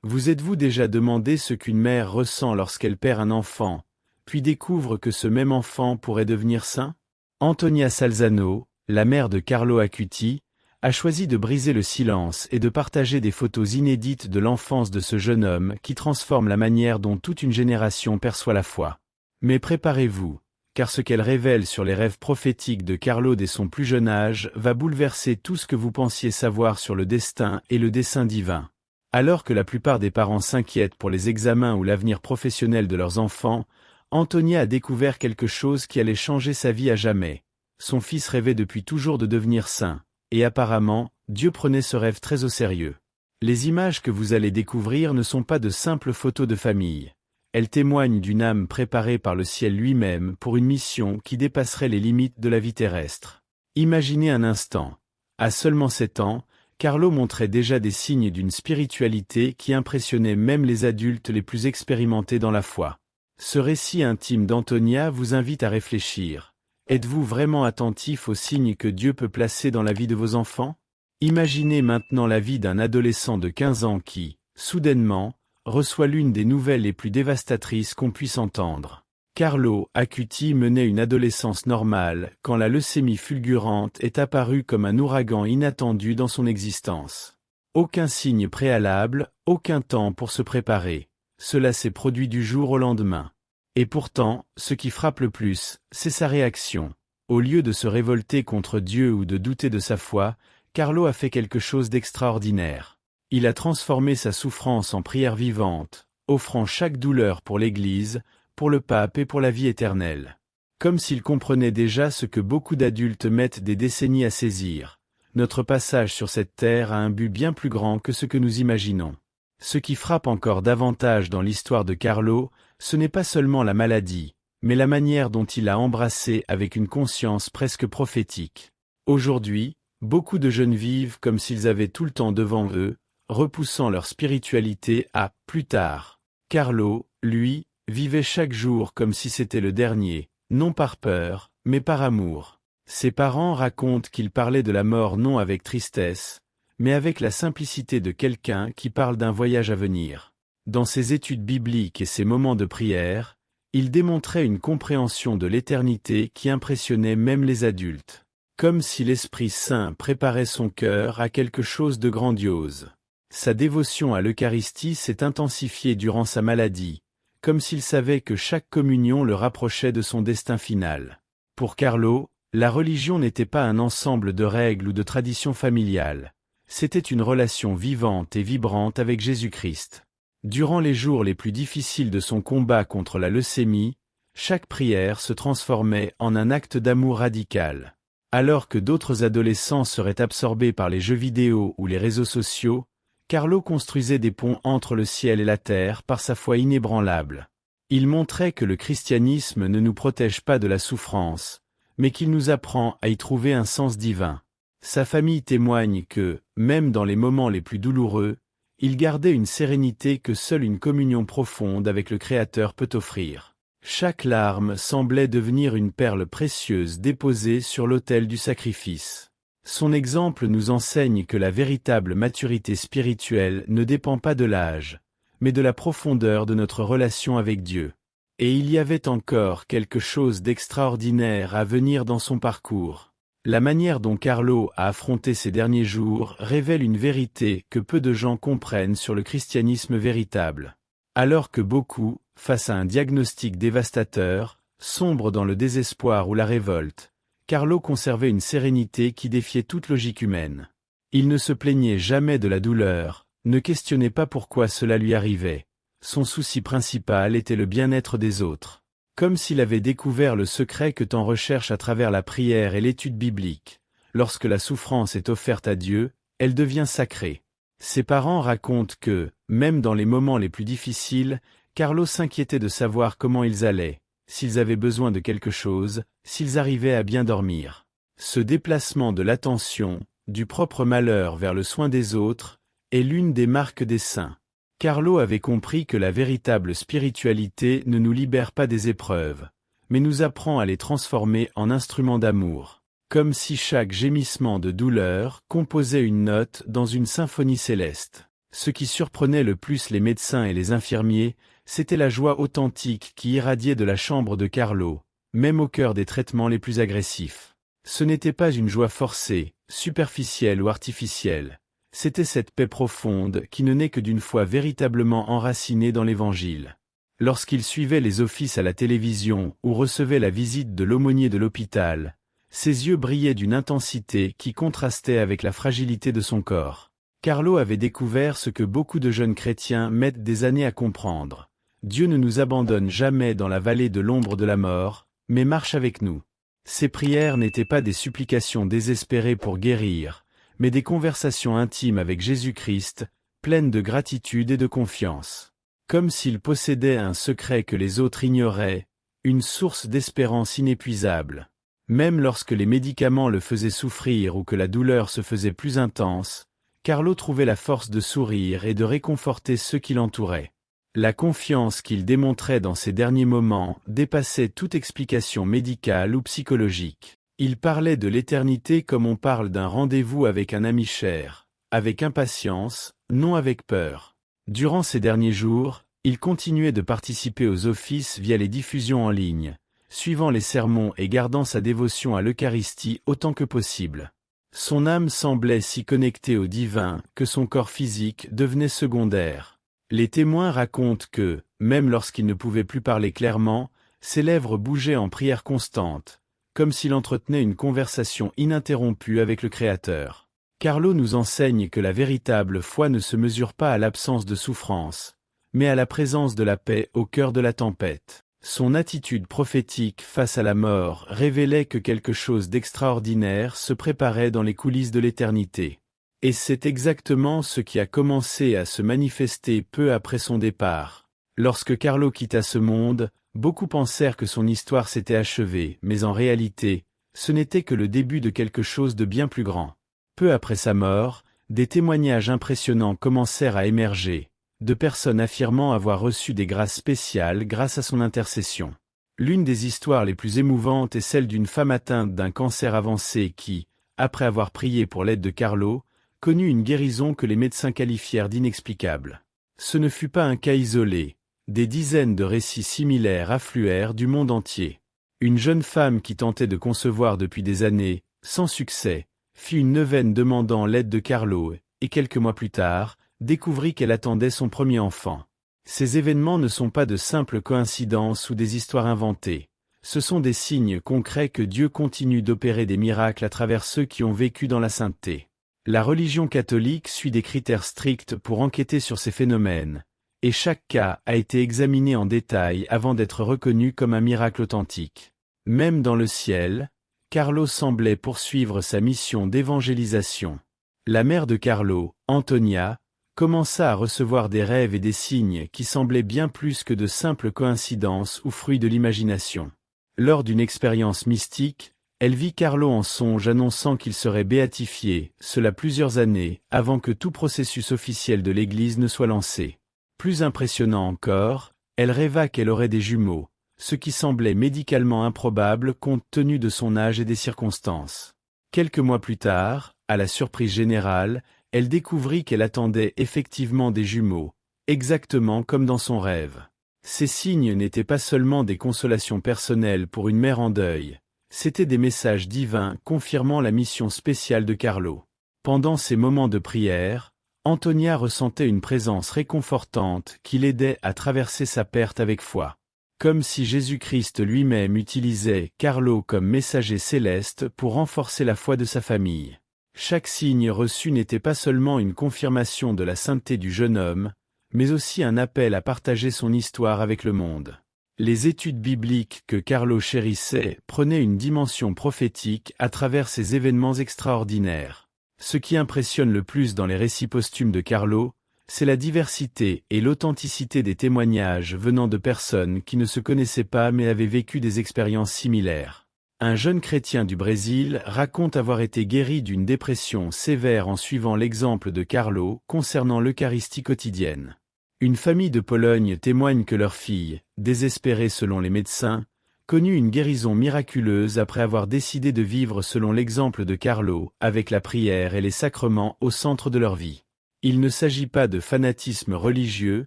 Vous êtes-vous déjà demandé ce qu'une mère ressent lorsqu'elle perd un enfant, puis découvre que ce même enfant pourrait devenir saint? Antonia Salzano, la mère de Carlo Acuti, a choisi de briser le silence et de partager des photos inédites de l'enfance de ce jeune homme qui transforme la manière dont toute une génération perçoit la foi. Mais préparez-vous, car ce qu'elle révèle sur les rêves prophétiques de Carlo dès son plus jeune âge va bouleverser tout ce que vous pensiez savoir sur le destin et le dessein divin. Alors que la plupart des parents s'inquiètent pour les examens ou l'avenir professionnel de leurs enfants, Antonia a découvert quelque chose qui allait changer sa vie à jamais. Son fils rêvait depuis toujours de devenir saint, et apparemment, Dieu prenait ce rêve très au sérieux. Les images que vous allez découvrir ne sont pas de simples photos de famille. Elles témoignent d'une âme préparée par le ciel lui-même pour une mission qui dépasserait les limites de la vie terrestre. Imaginez un instant. À seulement 7 ans, Carlo montrait déjà des signes d'une spiritualité qui impressionnait même les adultes les plus expérimentés dans la foi. Ce récit intime d'Antonia vous invite à réfléchir. Êtes-vous vraiment attentif aux signes que Dieu peut placer dans la vie de vos enfants? Imaginez maintenant la vie d'un adolescent de 15 ans qui, soudainement, reçoit l'une des nouvelles les plus dévastatrices qu'on puisse entendre. Carlo Acuti menait une adolescence normale quand la leucémie fulgurante est apparue comme un ouragan inattendu dans son existence. Aucun signe préalable, aucun temps pour se préparer. Cela s'est produit du jour au lendemain. Et pourtant, ce qui frappe le plus, c'est sa réaction. Au lieu de se révolter contre Dieu ou de douter de sa foi, Carlo a fait quelque chose d'extraordinaire. Il a transformé sa souffrance en prière vivante, offrant chaque douleur pour l'Église, pour le pape et pour la vie éternelle. Comme s'il comprenait déjà ce que beaucoup d'adultes mettent des décennies à saisir. Notre passage sur cette terre a un but bien plus grand que ce que nous imaginons. Ce qui frappe encore davantage dans l'histoire de Carlo, ce n'est pas seulement la maladie, mais la manière dont il l'a embrassée avec une conscience presque prophétique. Aujourd'hui, beaucoup de jeunes vivent comme s'ils avaient tout le temps devant eux, repoussant leur spiritualité à « plus tard ». Carlo, lui, vivait chaque jour comme si c'était le dernier, non par peur, mais par amour. Ses parents racontent qu'il parlait de la mort non avec tristesse, mais avec la simplicité de quelqu'un qui parle d'un voyage à venir. Dans ses études bibliques et ses moments de prière, il démontrait une compréhension de l'éternité qui impressionnait même les adultes. Comme si l'Esprit Saint préparait son cœur à quelque chose de grandiose. Sa dévotion à l'Eucharistie s'est intensifiée durant sa maladie, comme s'il savait que chaque communion le rapprochait de son destin final. Pour Carlo, la religion n'était pas un ensemble de règles ou de traditions familiales. C'était une relation vivante et vibrante avec Jésus-Christ. Durant les jours les plus difficiles de son combat contre la leucémie, chaque prière se transformait en un acte d'amour radical. Alors que d'autres adolescents seraient absorbés par les jeux vidéo ou les réseaux sociaux, Carlo construisait des ponts entre le ciel et la terre par sa foi inébranlable. Il montrait que le christianisme ne nous protège pas de la souffrance, mais qu'il nous apprend à y trouver un sens divin. Sa famille témoigne que, même dans les moments les plus douloureux, il gardait une sérénité que seule une communion profonde avec le Créateur peut offrir. Chaque larme semblait devenir une perle précieuse déposée sur l'autel du sacrifice. Son exemple nous enseigne que la véritable maturité spirituelle ne dépend pas de l'âge, mais de la profondeur de notre relation avec Dieu. Et il y avait encore quelque chose d'extraordinaire à venir dans son parcours. La manière dont Carlo a affronté ces derniers jours révèle une vérité que peu de gens comprennent sur le christianisme véritable. Alors que beaucoup, face à un diagnostic dévastateur, sombrent dans le désespoir ou la révolte, Carlo conservait une sérénité qui défiait toute logique humaine. Il ne se plaignait jamais de la douleur, ne questionnait pas pourquoi cela lui arrivait. Son souci principal était le bien-être des autres. Comme s'il avait découvert le secret que tant recherche à travers la prière et l'étude biblique. Lorsque la souffrance est offerte à Dieu, elle devient sacrée. Ses parents racontent que, même dans les moments les plus difficiles, Carlo s'inquiétait de savoir comment ils allaient, s'ils avaient besoin de quelque chose, s'ils arrivaient à bien dormir. Ce déplacement de l'attention, du propre malheur vers le soin des autres, est l'une des marques des saints. Carlo avait compris que la véritable spiritualité ne nous libère pas des épreuves, mais nous apprend à les transformer en instruments d'amour, comme si chaque gémissement de douleur composait une note dans une symphonie céleste. Ce qui surprenait le plus les médecins et les infirmiers, c'était la joie authentique qui irradiait de la chambre de Carlo, même au cœur des traitements les plus agressifs. Ce n'était pas une joie forcée, superficielle ou artificielle. C'était cette paix profonde qui ne naît que d'une foi véritablement enracinée dans l'Évangile. Lorsqu'il suivait les offices à la télévision ou recevait la visite de l'aumônier de l'hôpital, ses yeux brillaient d'une intensité qui contrastait avec la fragilité de son corps. Carlo avait découvert ce que beaucoup de jeunes chrétiens mettent des années à comprendre. Dieu ne nous abandonne jamais dans la vallée de l'ombre de la mort, mais marche avec nous. Ses prières n'étaient pas des supplications désespérées pour guérir, mais des conversations intimes avec Jésus-Christ, pleines de gratitude et de confiance. Comme s'il possédait un secret que les autres ignoraient, une source d'espérance inépuisable. Même lorsque les médicaments le faisaient souffrir ou que la douleur se faisait plus intense, Carlo trouvait la force de sourire et de réconforter ceux qui l'entouraient. La confiance qu'il démontrait dans ces derniers moments dépassait toute explication médicale ou psychologique. Il parlait de l'éternité comme on parle d'un rendez-vous avec un ami cher, avec impatience, non avec peur. Durant ces derniers jours, il continuait de participer aux offices via les diffusions en ligne, suivant les sermons et gardant sa dévotion à l'Eucharistie autant que possible. Son âme semblait si connectée au divin que son corps physique devenait secondaire. Les témoins racontent que, même lorsqu'il ne pouvait plus parler clairement, ses lèvres bougeaient en prière constante, comme s'il entretenait une conversation ininterrompue avec le Créateur. Carlo nous enseigne que la véritable foi ne se mesure pas à l'absence de souffrance, mais à la présence de la paix au cœur de la tempête. Son attitude prophétique face à la mort révélait que quelque chose d'extraordinaire se préparait dans les coulisses de l'éternité. Et c'est exactement ce qui a commencé à se manifester peu après son départ. Lorsque Carlo quitta ce monde, beaucoup pensèrent que son histoire s'était achevée, mais en réalité, ce n'était que le début de quelque chose de bien plus grand. Peu après sa mort, des témoignages impressionnants commencèrent à émerger, de personnes affirmant avoir reçu des grâces spéciales grâce à son intercession. L'une des histoires les plus émouvantes est celle d'une femme atteinte d'un cancer avancé qui, après avoir prié pour l'aide de Carlo, connut une guérison que les médecins qualifièrent d'inexplicable. Ce ne fut pas un cas isolé, des dizaines de récits similaires affluèrent du monde entier. Une jeune femme qui tentait de concevoir depuis des années, sans succès, fit une neuvaine demandant l'aide de Carlo, et quelques mois plus tard, découvrit qu'elle attendait son premier enfant. Ces événements ne sont pas de simples coïncidences ou des histoires inventées. Ce sont des signes concrets que Dieu continue d'opérer des miracles à travers ceux qui ont vécu dans la sainteté. La religion catholique suit des critères stricts pour enquêter sur ces phénomènes, et chaque cas a été examiné en détail avant d'être reconnu comme un miracle authentique. Même dans le ciel, Carlo semblait poursuivre sa mission d'évangélisation. La mère de Carlo, Antonia, commença à recevoir des rêves et des signes qui semblaient bien plus que de simples coïncidences ou fruits de l'imagination. Lors d'une expérience mystique, elle vit Carlo en songe annonçant qu'il serait béatifié, cela plusieurs années, avant que tout processus officiel de l'Église ne soit lancé. Plus impressionnant encore, elle rêva qu'elle aurait des jumeaux, ce qui semblait médicalement improbable compte tenu de son âge et des circonstances. Quelques mois plus tard, à la surprise générale, elle découvrit qu'elle attendait effectivement des jumeaux, exactement comme dans son rêve. Ces signes n'étaient pas seulement des consolations personnelles pour une mère en deuil, c'étaient des messages divins confirmant la mission spéciale de Carlo. Pendant ces moments de prière, Antonia ressentait une présence réconfortante qui l'aidait à traverser sa perte avec foi. Comme si Jésus-Christ lui-même utilisait Carlo comme messager céleste pour renforcer la foi de sa famille. Chaque signe reçu n'était pas seulement une confirmation de la sainteté du jeune homme, mais aussi un appel à partager son histoire avec le monde. Les études bibliques que Carlo chérissait prenaient une dimension prophétique à travers ces événements extraordinaires. Ce qui impressionne le plus dans les récits posthumes de Carlo, c'est la diversité et l'authenticité des témoignages venant de personnes qui ne se connaissaient pas mais avaient vécu des expériences similaires. Un jeune chrétien du Brésil raconte avoir été guéri d'une dépression sévère en suivant l'exemple de Carlo concernant l'Eucharistie quotidienne. Une famille de Pologne témoigne que leur fille, désespérée selon les médecins, connut une guérison miraculeuse après avoir décidé de vivre selon l'exemple de Carlo, avec la prière et les sacrements au centre de leur vie. Il ne s'agit pas de fanatisme religieux,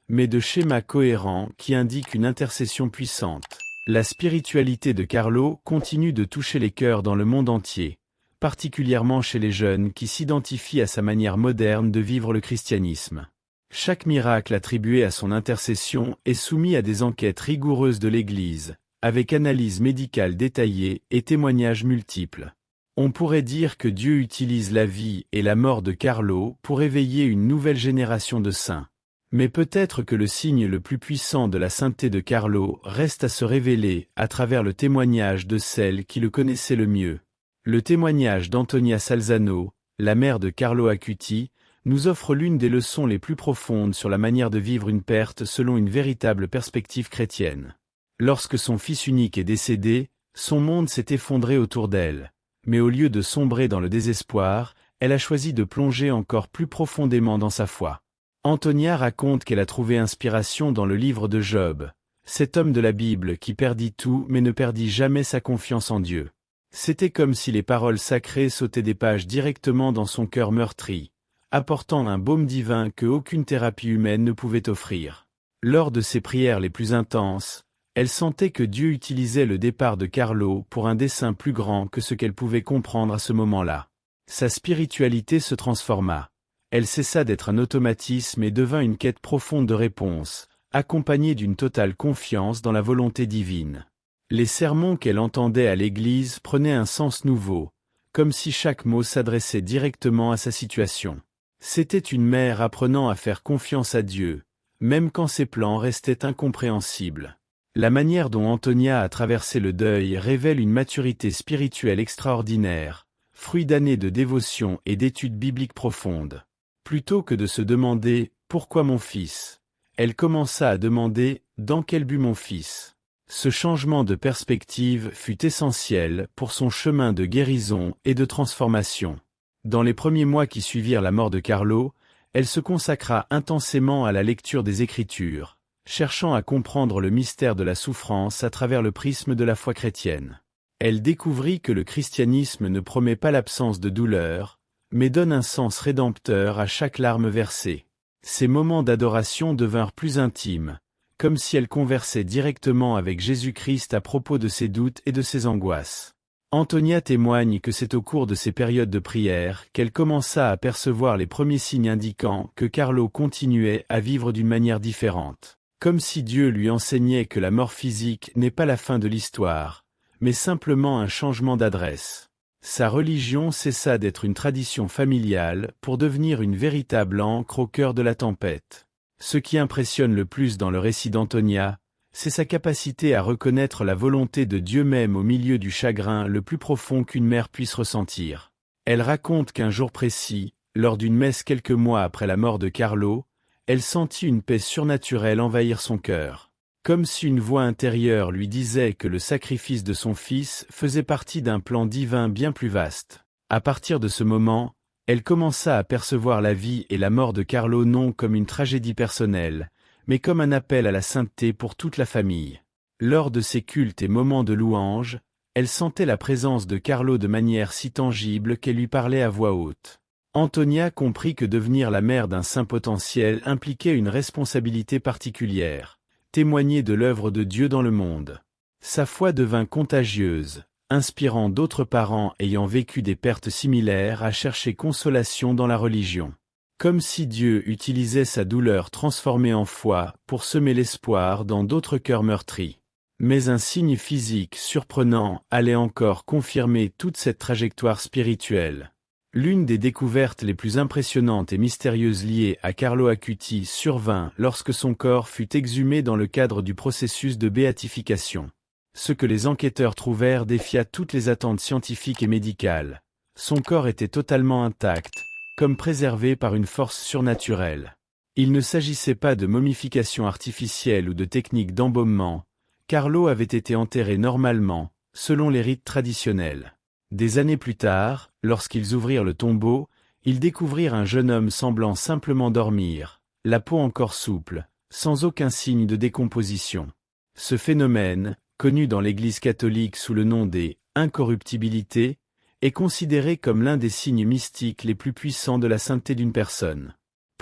mais de schémas cohérents qui indiquent une intercession puissante. La spiritualité de Carlo continue de toucher les cœurs dans le monde entier, particulièrement chez les jeunes qui s'identifient à sa manière moderne de vivre le christianisme. Chaque miracle attribué à son intercession est soumis à des enquêtes rigoureuses de l'Église, avec analyse médicale détaillée et témoignages multiples. On pourrait dire que Dieu utilise la vie et la mort de Carlo pour éveiller une nouvelle génération de saints. Mais peut-être que le signe le plus puissant de la sainteté de Carlo reste à se révéler à travers le témoignage de celle qui le connaissait le mieux. Le témoignage d'Antonia Salzano, la mère de Carlo Acuti, nous offre l'une des leçons les plus profondes sur la manière de vivre une perte selon une véritable perspective chrétienne. Lorsque son fils unique est décédé, son monde s'est effondré autour d'elle. Mais au lieu de sombrer dans le désespoir, elle a choisi de plonger encore plus profondément dans sa foi. Antonia raconte qu'elle a trouvé inspiration dans le livre de Job, cet homme de la Bible qui perdit tout mais ne perdit jamais sa confiance en Dieu. C'était comme si les paroles sacrées sautaient des pages directement dans son cœur meurtri, apportant un baume divin que aucune thérapie humaine ne pouvait offrir. Lors de ses prières les plus intenses, elle sentait que Dieu utilisait le départ de Carlo pour un dessein plus grand que ce qu'elle pouvait comprendre à ce moment-là. Sa spiritualité se transforma. Elle cessa d'être un automatisme et devint une quête profonde de réponses, accompagnée d'une totale confiance dans la volonté divine. Les sermons qu'elle entendait à l'église prenaient un sens nouveau, comme si chaque mot s'adressait directement à sa situation. C'était une mère apprenant à faire confiance à Dieu, même quand ses plans restaient incompréhensibles. La manière dont Antonia a traversé le deuil révèle une maturité spirituelle extraordinaire, fruit d'années de dévotion et d'études bibliques profondes. Plutôt que de se demander « Pourquoi mon fils ?», elle commença à demander « Dans quel but mon fils ?» Ce changement de perspective fut essentiel pour son chemin de guérison et de transformation. Dans les premiers mois qui suivirent la mort de Carlo, elle se consacra intensément à la lecture des Écritures, cherchant à comprendre le mystère de la souffrance à travers le prisme de la foi chrétienne. Elle découvrit que le christianisme ne promet pas l'absence de douleur, mais donne un sens rédempteur à chaque larme versée. Ces moments d'adoration devinrent plus intimes, comme si elle conversait directement avec Jésus-Christ à propos de ses doutes et de ses angoisses. Antonia témoigne que c'est au cours de ces périodes de prière qu'elle commença à percevoir les premiers signes indiquant que Carlo continuait à vivre d'une manière différente. Comme si Dieu lui enseignait que la mort physique n'est pas la fin de l'histoire, mais simplement un changement d'adresse. Sa religion cessa d'être une tradition familiale pour devenir une véritable ancre au cœur de la tempête. Ce qui impressionne le plus dans le récit d'Antonia, c'est sa capacité à reconnaître la volonté de Dieu même au milieu du chagrin le plus profond qu'une mère puisse ressentir. Elle raconte qu'un jour précis, lors d'une messe quelques mois après la mort de Carlo, elle sentit une paix surnaturelle envahir son cœur. Comme si une voix intérieure lui disait que le sacrifice de son fils faisait partie d'un plan divin bien plus vaste. À partir de ce moment, elle commença à percevoir la vie et la mort de Carlo non comme une tragédie personnelle, mais comme un appel à la sainteté pour toute la famille. Lors de ses cultes et moments de louange, elle sentait la présence de Carlo de manière si tangible qu'elle lui parlait à voix haute. Antonia comprit que devenir la mère d'un saint potentiel impliquait une responsabilité particulière. Témoigner de l'œuvre de Dieu dans le monde. Sa foi devint contagieuse, inspirant d'autres parents ayant vécu des pertes similaires à chercher consolation dans la religion. Comme si Dieu utilisait sa douleur transformée en foi pour semer l'espoir dans d'autres cœurs meurtris. Mais un signe physique surprenant allait encore confirmer toute cette trajectoire spirituelle. L'une des découvertes les plus impressionnantes et mystérieuses liées à Carlo Acuti survint lorsque son corps fut exhumé dans le cadre du processus de béatification. Ce que les enquêteurs trouvèrent défia toutes les attentes scientifiques et médicales. Son corps était totalement intact, comme préservé par une force surnaturelle. Il ne s'agissait pas de momification artificielle ou de technique d'embaumement. Carlo avait été enterré normalement, selon les rites traditionnels. Des années plus tard, lorsqu'ils ouvrirent le tombeau, ils découvrirent un jeune homme semblant simplement dormir, la peau encore souple, sans aucun signe de décomposition. Ce phénomène, connu dans l'Église catholique sous le nom des « incorruptibilités », est considéré comme l'un des signes mystiques les plus puissants de la sainteté d'une personne.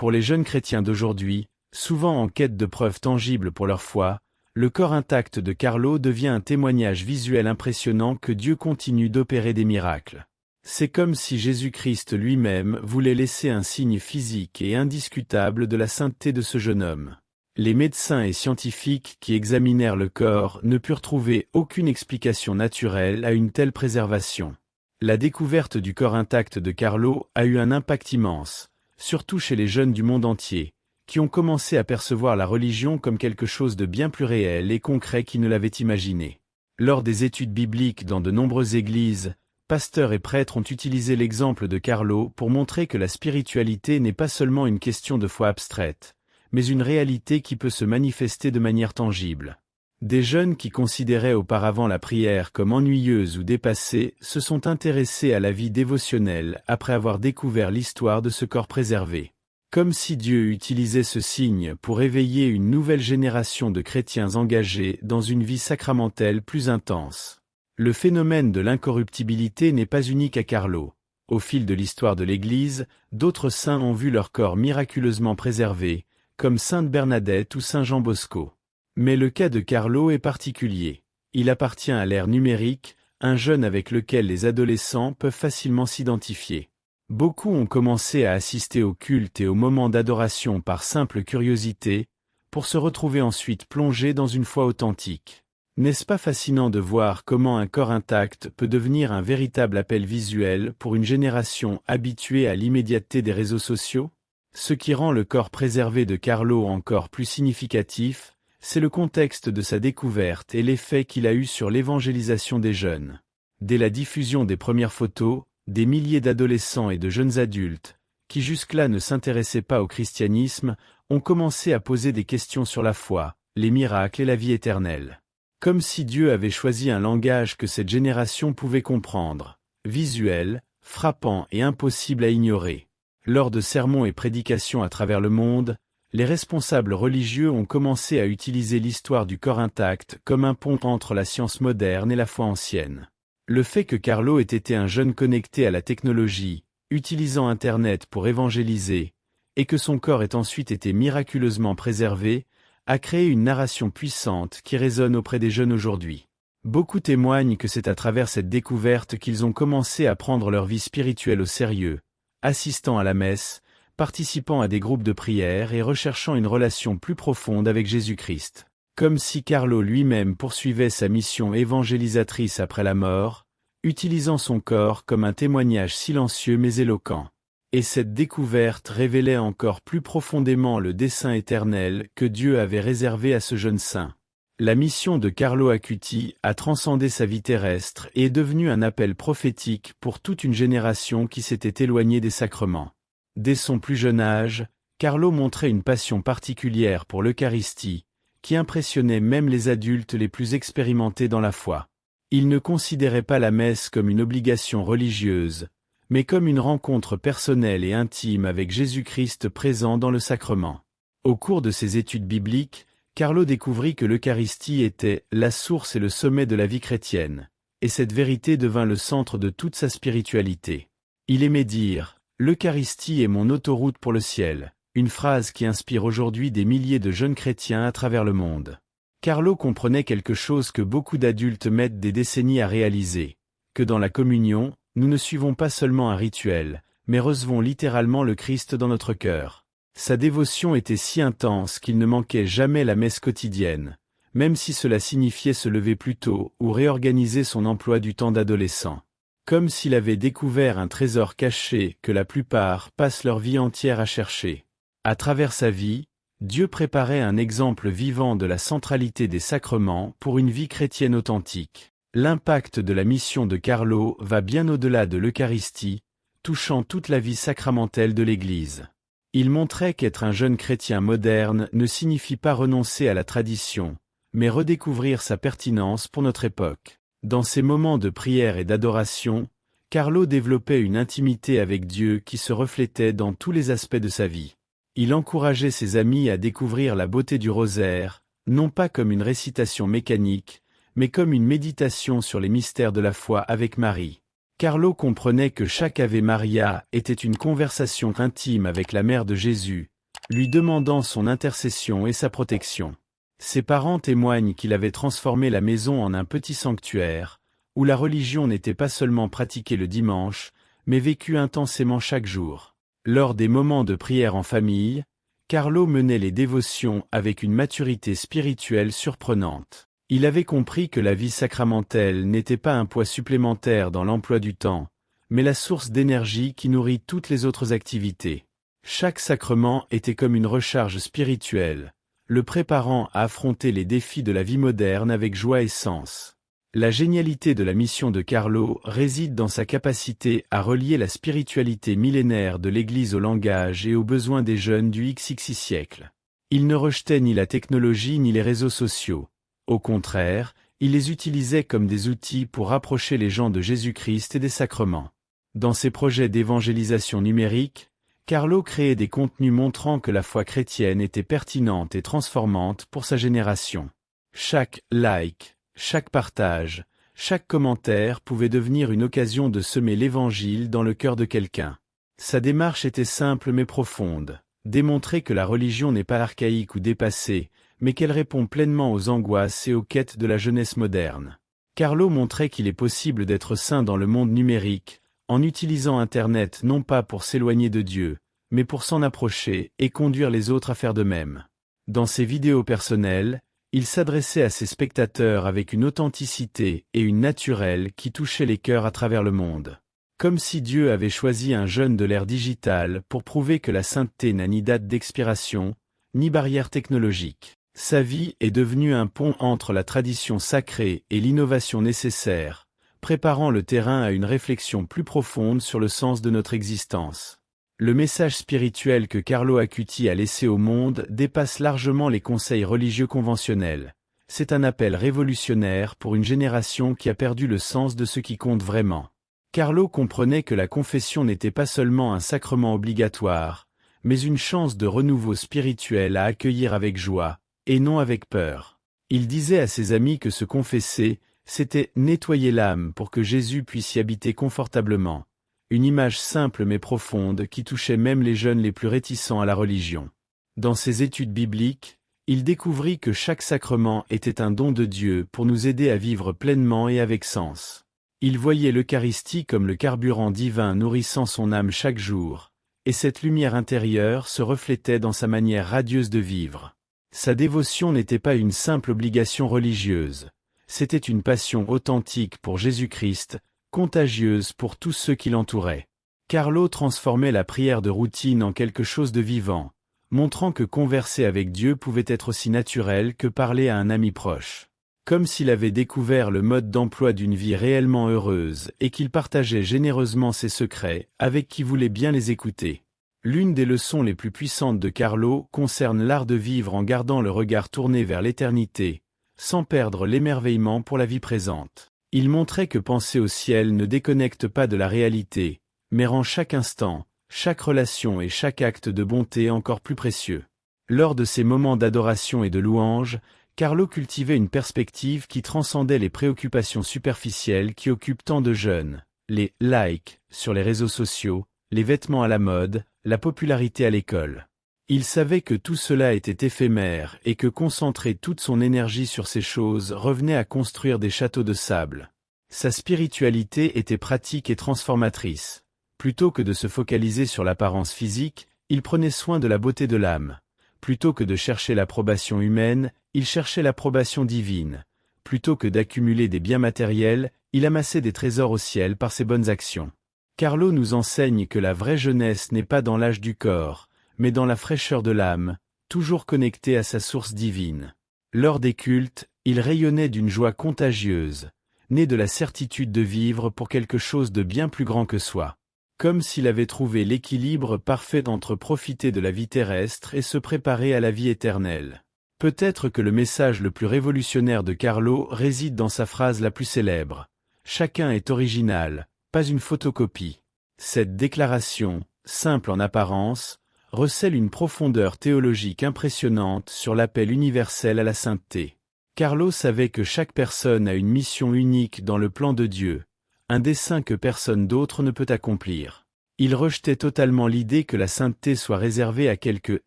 Pour les jeunes chrétiens d'aujourd'hui, souvent en quête de preuves tangibles pour leur foi, le corps intact de Carlo devient un témoignage visuel impressionnant que Dieu continue d'opérer des miracles. C'est comme si Jésus-Christ lui-même voulait laisser un signe physique et indiscutable de la sainteté de ce jeune homme. Les médecins et scientifiques qui examinèrent le corps ne purent trouver aucune explication naturelle à une telle préservation. La découverte du corps intact de Carlo a eu un impact immense, surtout chez les jeunes du monde entier, qui ont commencé à percevoir la religion comme quelque chose de bien plus réel et concret qu'ils ne l'avaient imaginé. Lors des études bibliques dans de nombreuses églises, pasteurs et prêtres ont utilisé l'exemple de Carlo pour montrer que la spiritualité n'est pas seulement une question de foi abstraite, mais une réalité qui peut se manifester de manière tangible. Des jeunes qui considéraient auparavant la prière comme ennuyeuse ou dépassée se sont intéressés à la vie dévotionnelle après avoir découvert l'histoire de ce corps préservé. Comme si Dieu utilisait ce signe pour éveiller une nouvelle génération de chrétiens engagés dans une vie sacramentelle plus intense. Le phénomène de l'incorruptibilité n'est pas unique à Carlo. Au fil de l'histoire de l'Église, d'autres saints ont vu leur corps miraculeusement préservé, comme Sainte Bernadette ou Saint Jean Bosco. Mais le cas de Carlo est particulier. Il appartient à l'ère numérique, un jeune avec lequel les adolescents peuvent facilement s'identifier. Beaucoup ont commencé à assister au culte et aux moments d'adoration par simple curiosité, pour se retrouver ensuite plongés dans une foi authentique. N'est-ce pas fascinant de voir comment un corps intact peut devenir un véritable appel visuel pour une génération habituée à l'immédiateté des réseaux sociaux? Ce qui rend le corps préservé de Carlo encore plus significatif, c'est le contexte de sa découverte et l'effet qu'il a eu sur l'évangélisation des jeunes. Dès la diffusion des premières photos, des milliers d'adolescents et de jeunes adultes, qui jusque-là ne s'intéressaient pas au christianisme, ont commencé à poser des questions sur la foi, les miracles et la vie éternelle. Comme si Dieu avait choisi un langage que cette génération pouvait comprendre, visuel, frappant et impossible à ignorer. Lors de sermons et prédications à travers le monde, les responsables religieux ont commencé à utiliser l'histoire du corps intact comme un pont entre la science moderne et la foi ancienne. Le fait que Carlo ait été un jeune connecté à la technologie, utilisant Internet pour évangéliser, et que son corps ait ensuite été miraculeusement préservé, a créé une narration puissante qui résonne auprès des jeunes aujourd'hui. Beaucoup témoignent que c'est à travers cette découverte qu'ils ont commencé à prendre leur vie spirituelle au sérieux, assistant à la messe, participant à des groupes de prière et recherchant une relation plus profonde avec Jésus-Christ. Comme si Carlo lui-même poursuivait sa mission évangélisatrice après la mort, utilisant son corps comme un témoignage silencieux mais éloquent. Et cette découverte révélait encore plus profondément le dessein éternel que Dieu avait réservé à ce jeune saint. La mission de Carlo Acuti a transcendé sa vie terrestre et est devenue un appel prophétique pour toute une génération qui s'était éloignée des sacrements. Dès son plus jeune âge, Carlo montrait une passion particulière pour l'Eucharistie, qui impressionnait même les adultes les plus expérimentés dans la foi. Il ne considérait pas la messe comme une obligation religieuse, mais comme une rencontre personnelle et intime avec Jésus-Christ présent dans le sacrement. Au cours de ses études bibliques, Carlo découvrit que l'Eucharistie était la source et le sommet de la vie chrétienne, et cette vérité devint le centre de toute sa spiritualité. Il aimait dire « L'Eucharistie est mon autoroute pour le ciel », une phrase qui inspire aujourd'hui des milliers de jeunes chrétiens à travers le monde. Carlo comprenait quelque chose que beaucoup d'adultes mettent des décennies à réaliser, que dans la communion, nous ne suivons pas seulement un rituel, mais recevons littéralement le Christ dans notre cœur. Sa dévotion était si intense qu'il ne manquait jamais la messe quotidienne, même si cela signifiait se lever plus tôt ou réorganiser son emploi du temps d'adolescent. Comme s'il avait découvert un trésor caché que la plupart passent leur vie entière à chercher. À travers sa vie, Dieu préparait un exemple vivant de la centralité des sacrements pour une vie chrétienne authentique. L'impact de la mission de Carlo va bien au-delà de l'Eucharistie, touchant toute la vie sacramentelle de l'Église. Il montrait qu'être un jeune chrétien moderne ne signifie pas renoncer à la tradition, mais redécouvrir sa pertinence pour notre époque. Dans ses moments de prière et d'adoration, Carlo développait une intimité avec Dieu qui se reflétait dans tous les aspects de sa vie. Il encourageait ses amis à découvrir la beauté du rosaire, non pas comme une récitation mécanique, mais comme une méditation sur les mystères de la foi avec Marie. Carlo comprenait que chaque Ave Maria était une conversation intime avec la mère de Jésus, lui demandant son intercession et sa protection. Ses parents témoignent qu'il avait transformé la maison en un petit sanctuaire, où la religion n'était pas seulement pratiquée le dimanche, mais vécue intensément chaque jour. Lors des moments de prière en famille, Carlo menait les dévotions avec une maturité spirituelle surprenante. Il avait compris que la vie sacramentelle n'était pas un poids supplémentaire dans l'emploi du temps, mais la source d'énergie qui nourrit toutes les autres activités. Chaque sacrement était comme une recharge spirituelle, le préparant à affronter les défis de la vie moderne avec joie et sens. La génialité de la mission de Carlo réside dans sa capacité à relier la spiritualité millénaire de l'Église au langage et aux besoins des jeunes du XXI siècle. Il ne rejetait ni la technologie ni les réseaux sociaux. Au contraire, il les utilisait comme des outils pour rapprocher les gens de Jésus-Christ et des sacrements. Dans ses projets d'évangélisation numérique, Carlo créait des contenus montrant que la foi chrétienne était pertinente et transformante pour sa génération. Chaque like, chaque partage, chaque commentaire pouvait devenir une occasion de semer l'Évangile dans le cœur de quelqu'un. Sa démarche était simple mais profonde, démontrer que la religion n'est pas archaïque ou dépassée, mais qu'elle répond pleinement aux angoisses et aux quêtes de la jeunesse moderne. Carlo montrait qu'il est possible d'être saint dans le monde numérique, en utilisant Internet non pas pour s'éloigner de Dieu, mais pour s'en approcher et conduire les autres à faire de même. Dans ses vidéos personnelles, il s'adressait à ses spectateurs avec une authenticité et une naturelle qui touchaient les cœurs à travers le monde. Comme si Dieu avait choisi un jeune de l'ère digitale pour prouver que la sainteté n'a ni date d'expiration, ni barrière technologique. Sa vie est devenue un pont entre la tradition sacrée et l'innovation nécessaire, préparant le terrain à une réflexion plus profonde sur le sens de notre existence. Le message spirituel que Carlo Acuti a laissé au monde dépasse largement les conseils religieux conventionnels. C'est un appel révolutionnaire pour une génération qui a perdu le sens de ce qui compte vraiment. Carlo comprenait que la confession n'était pas seulement un sacrement obligatoire, mais une chance de renouveau spirituel à accueillir avec joie, et non avec peur. Il disait à ses amis que se confesser, c'était nettoyer l'âme pour que Jésus puisse y habiter confortablement. Une image simple mais profonde qui touchait même les jeunes les plus réticents à la religion. Dans ses études bibliques, il découvrit que chaque sacrement était un don de Dieu pour nous aider à vivre pleinement et avec sens. Il voyait l'Eucharistie comme le carburant divin nourrissant son âme chaque jour, et cette lumière intérieure se reflétait dans sa manière radieuse de vivre. Sa dévotion n'était pas une simple obligation religieuse, c'était une passion authentique pour Jésus-Christ, contagieuse pour tous ceux qui l'entouraient. Carlo transformait la prière de routine en quelque chose de vivant, montrant que converser avec Dieu pouvait être aussi naturel que parler à un ami proche. Comme s'il avait découvert le mode d'emploi d'une vie réellement heureuse et qu'il partageait généreusement ses secrets avec qui voulait bien les écouter. L'une des leçons les plus puissantes de Carlo concerne l'art de vivre en gardant le regard tourné vers l'éternité, sans perdre l'émerveillement pour la vie présente. Il montrait que penser au ciel ne déconnecte pas de la réalité, mais rend chaque instant, chaque relation et chaque acte de bonté encore plus précieux. Lors de ces moments d'adoration et de louange, Carlo cultivait une perspective qui transcendait les préoccupations superficielles qui occupent tant de jeunes, les likes sur les réseaux sociaux, les vêtements à la mode, la popularité à l'école. Il savait que tout cela était éphémère et que concentrer toute son énergie sur ces choses revenait à construire des châteaux de sable. Sa spiritualité était pratique et transformatrice. Plutôt que de se focaliser sur l'apparence physique, il prenait soin de la beauté de l'âme. Plutôt que de chercher l'approbation humaine, il cherchait l'approbation divine. Plutôt que d'accumuler des biens matériels, il amassait des trésors au ciel par ses bonnes actions. Carlo nous enseigne que la vraie jeunesse n'est pas dans l'âge du corps, mais dans la fraîcheur de l'âme, toujours connectée à sa source divine. Lors des cultes, il rayonnait d'une joie contagieuse, née de la certitude de vivre pour quelque chose de bien plus grand que soi. Comme s'il avait trouvé l'équilibre parfait entre profiter de la vie terrestre et se préparer à la vie éternelle. Peut-être que le message le plus révolutionnaire de Carlo réside dans sa phrase la plus célèbre. Chacun est original, pas une photocopie. Cette déclaration, simple en apparence, recèle une profondeur théologique impressionnante sur l'appel universel à la sainteté. Carlo savait que chaque personne a une mission unique dans le plan de Dieu, un dessein que personne d'autre ne peut accomplir. Il rejetait totalement l'idée que la sainteté soit réservée à quelques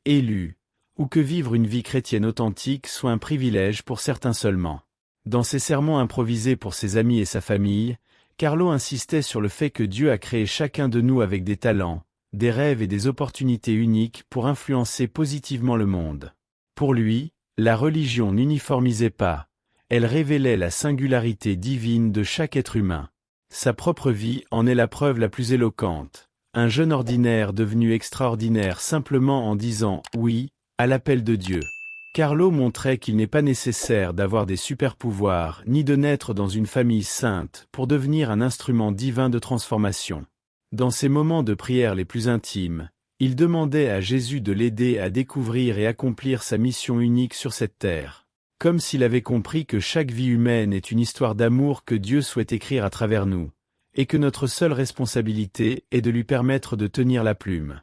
élus, ou que vivre une vie chrétienne authentique soit un privilège pour certains seulement. Dans ses sermons improvisés pour ses amis et sa famille, Carlo insistait sur le fait que Dieu a créé chacun de nous avec des talents, des rêves et des opportunités uniques pour influencer positivement le monde. Pour lui, la religion n'uniformisait pas, elle révélait la singularité divine de chaque être humain. Sa propre vie en est la preuve la plus éloquente. Un jeune ordinaire devenu extraordinaire simplement en disant « oui » à l'appel de Dieu. Carlo montrait qu'il n'est pas nécessaire d'avoir des super-pouvoirs ni de naître dans une famille sainte pour devenir un instrument divin de transformation. Dans ses moments de prière les plus intimes, il demandait à Jésus de l'aider à découvrir et accomplir sa mission unique sur cette terre. Comme s'il avait compris que chaque vie humaine est une histoire d'amour que Dieu souhaite écrire à travers nous, et que notre seule responsabilité est de lui permettre de tenir la plume.